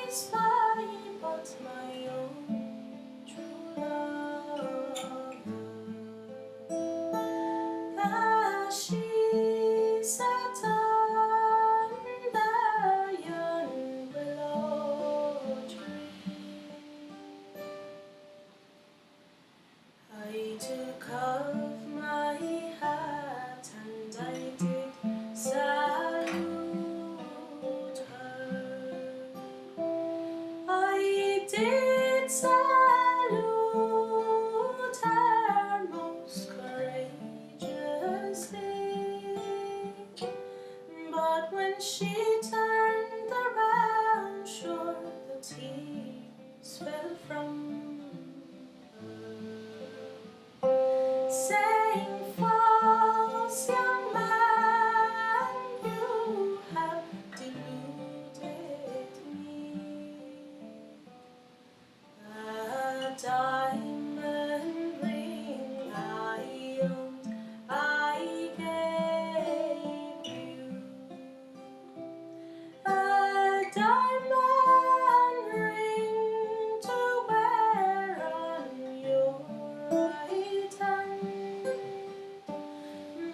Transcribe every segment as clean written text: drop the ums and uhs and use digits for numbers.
spy but my own true love. She sat under yon willow tree. I took off my hat and I did salute her. I did salute her most courageously, but when she turned around, sure the tears fell from her, saying, "False young man, you have deluded me. A diamond ring I owned, I gave you. A diamond ring to wear on your right hand,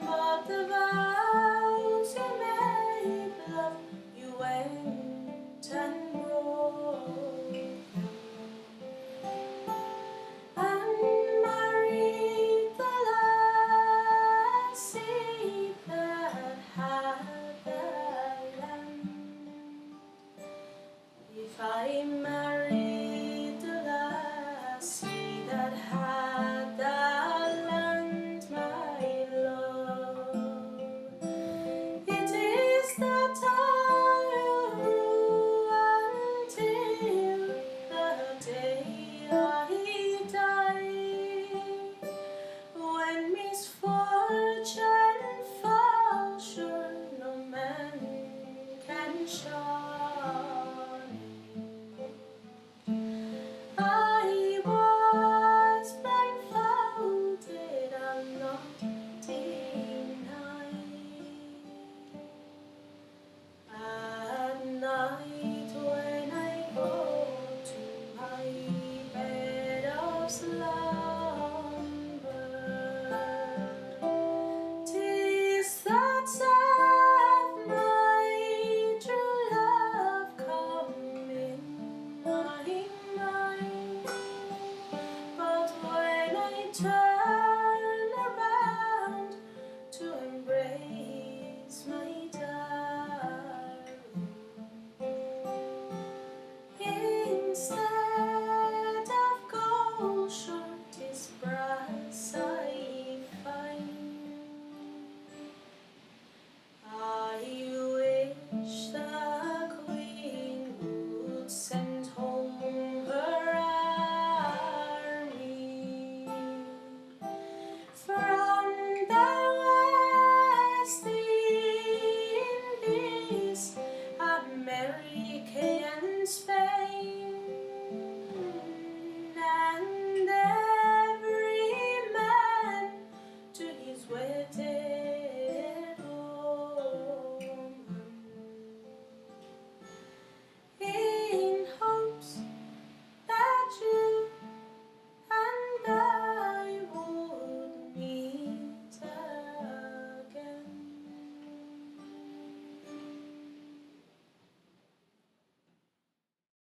but the vows you made, love, you went and broke, and married the lassie that had the land. If I